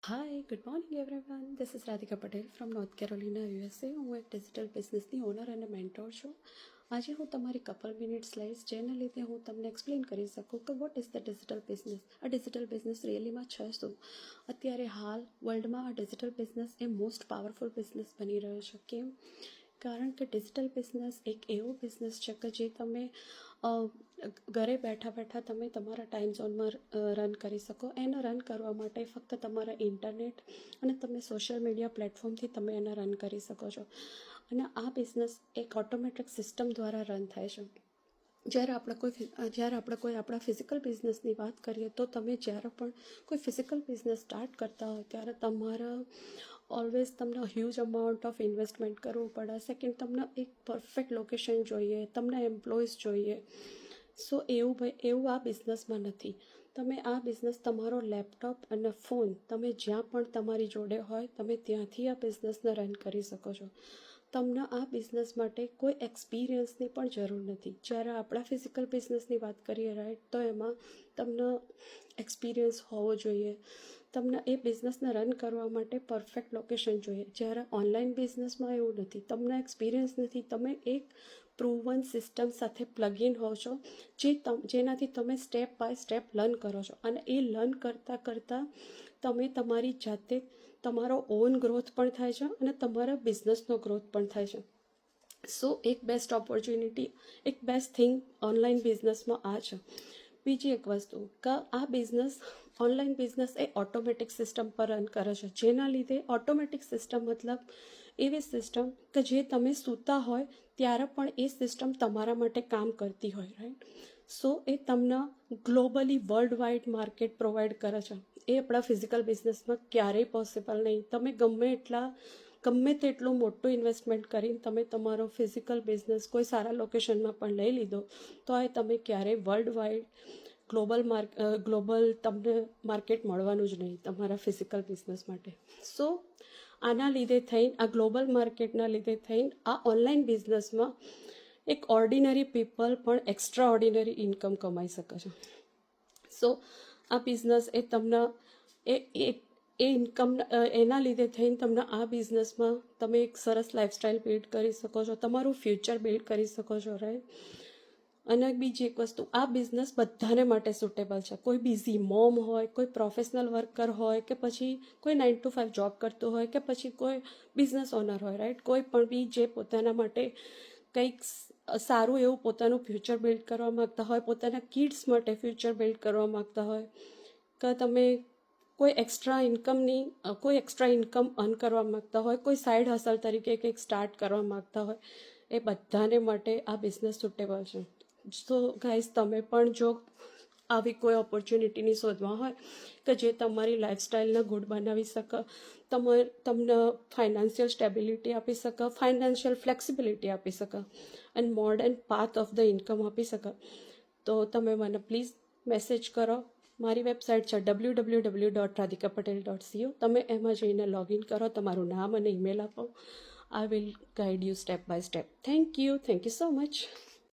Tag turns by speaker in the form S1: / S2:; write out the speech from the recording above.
S1: Hi, good morning everyone. This is Radhika Patel from North Carolina USA. હું એક digital બિઝનેસની owner અને મેન્ટોર છું. આજે હું તમારી કપલ મિનિટ્સ લઈશ, જેના લીધે હું તમને એક્સપ્લેન કરી શકું કે what is the digital business. આ ડિજિટલ બિઝનેસ રિયલીમાં છે શું? અત્યારે હાલ વર્લ્ડમાં આ ડિજિટલ બિઝનેસ એ મોસ્ટ પાવરફુલ બિઝનેસ બની રહ્યો છે. કેમ? કારણ કે ડિજિટલ બિઝનેસ એક એવો બિઝનેસ છે કે જે તમે ઘરે બેઠા બેઠા તમે તમારા ટાઈમ ઝોનમાં રન કરી શકો. એને રન કરવા માટે ફક્ત તમારા ઇન્ટરનેટ અને તમે સોશિયલ મીડિયા પ્લેટફોર્મથી તમે એને રન કરી શકો છો. અને આ બિઝનેસ એક ઓટોમેટિક સિસ્ટમ દ્વારા રન થાય છે. જ્યારે આપણે કોઈ આપણા ફિઝિકલ બિઝનેસની વાત કરીએ તો તમે જ્યારે પણ કોઈ ફિઝિકલ બિઝનેસ સ્ટાર્ટ કરતા હોય ત્યારે તમારા ઓલવેઝ તમને હ્યુજ અમાઉન્ટ ઓફ ઇન્વેસ્ટમેન્ટ કરવું પડે. સેકન્ડ, તમને એક પરફેક્ટ લોકેશન જોઈએ, તમને એમ્પ્લોઈઝ જોઈએ. સો એવું આ બિઝનેસમાં નથી. તમે આ બિઝનેસ તમારો લેપટોપ અને ફોન તમે જ્યાં પણ તમારી જોડે હોય તમે ત્યાંથી આ બિઝનેસને રન કરી શકો છો. તમને આ બિઝનેસ માટે કોઈ એક્સપિરિયન્સની પણ જરૂર નથી. જ્યારે આપણા ફિઝિકલ બિઝનેસની વાત કરીએ રાઈટ, તો એમાં તમને એક્સપિરિયન્સ હોવો જોઈએ. તમને એ બિઝનેસને રન કરવા માટે પરફેક્ટ લોકેશન જોઈએ. જ્યારે ઓનલાઈન બિઝનેસમાં એવું નથી. તમને એક્સપિરિયન્સ નથી. તમે એક પ્રૂવન સિસ્ટમ સાથે પ્લગ ઇન હો છો, જેનાથી તમે સ્ટેપ બાય સ્ટેપ લર્ન કરો છો. અને એ લર્ન કરતાં તમે તમારી જાતે તમારો ઓન ગ્રોથ પણ થાય છે અને તમારા બિઝનેસનો ગ્રોથ પણ થાય છે. સો એક બેસ્ટ ઓપોર્ચ્યુનિટી, એક બેસ્ટ થિંગ ઓનલાઈન બિઝનેસમાં આ છે. બીજી એક વસ્તુ કે આ બિઝનેસ ઓનલાઈન બિઝનેસ એ ઓટોમેટિક સિસ્ટમ પર રન કરે છે. જેના લીધે ઓટોમેટિક સિસ્ટમ મતલબ એવી સિસ્ટમ કે જે તમે સૂતા હોય ત્યારે પણ એ સિસ્ટમ તમારા માટે કામ કરતી હોય રાઈટ. સો એ તમને globally world wide market provide કરે છે. એ આપણા ફિઝિકલ બિઝનેસમાં ક્યારેય પોસિબલ નહીં. તમે ગમે તેટલું મોટું ઇન્વેસ્ટમેન્ટ કરીને તમે તમારો ફિઝિકલ બિઝનેસ કોઈ સારા લોકેશનમાં પણ લઈ લીધો તો એ તમે ક્યારેય વર્લ્ડ વાઇડ ગ્લોબલ તમને માર્કેટ મળવાનું જ નહીં તમારા ફિઝિકલ બિઝનેસ માટે. સો આના લીધે થઈને, આ ગ્લોબલ માર્કેટના લીધે થઈને આ ઓનલાઈન બિઝનેસમાં એક ઓર્ડિનરી પીપલ પણ એક્સ્ટ્રા ઓર્ડિનરી ઇન્કમ કમાઈ શકે છે. સો આ બિઝનેસ એ તમને એ ઇન્કમ એના લીધે થઈને તમને આ બિઝનેસમાં તમે એક સરસ લાઈફસ્ટાઈલ બિલ્ડ કરી શકો છો, તમારું ફ્યુચર બિલ્ડ કરી શકો છો રાઈટ. અને બીજી એક વસ્તુ, આ બિઝનેસ બધાને માટે સુટેબલ છે. કોઈ બિઝી મોમ હોય, કોઈ પ્રોફેશનલ વર્કર હોય, કે પછી કોઈ 9 to 5 જોબ કરતું હોય, કે પછી કોઈ બિઝનેસ ઓનર હોય રાઈટ. કોઈ પણ બી જે પોતાના માટે કંઈક સારું એવું પોતાનું ફ્યુચર બિલ્ડ કરવા માગતા હોય, પોતાના કિડ્સ માટે ફ્યુચર બિલ્ડ કરવા માગતા હોય, કે તમે કોઈ એક્સ્ટ્રા ઇન્કમ અર્ન કરવા માગતા હોય, કોઈ સાઈડ હસલ તરીકે કંઈક સ્ટાર્ટ કરવા માગતા હોય, એ બધાને માટે આ બિઝનેસ સુટેબલ છે. સો ગાઈઝ, તમે પણ જો આવી કોઈ ઓપોર્ચ્યુનિટીની શોધમાં હોય કે જે તમારી લાઈફસ્ટાઈલને ગુડ બનાવી શકે, તમને ફાઇનાન્શિયલ સ્ટેબિલિટી આપી શકે, ફાઇનાન્શિયલ ફ્લેક્સિબિલિટી આપી શકે અને modern path of the income આપી શકે, તો તમે મને પ્લીઝ મેસેજ કરો. મારી વેબસાઇટ છે www.radhikapatel.co. તમે એમાં જઈને લોગિન કરો, તમારું નામ અને ઈમેલ આપો. I will guide you step by step. Thank you so much.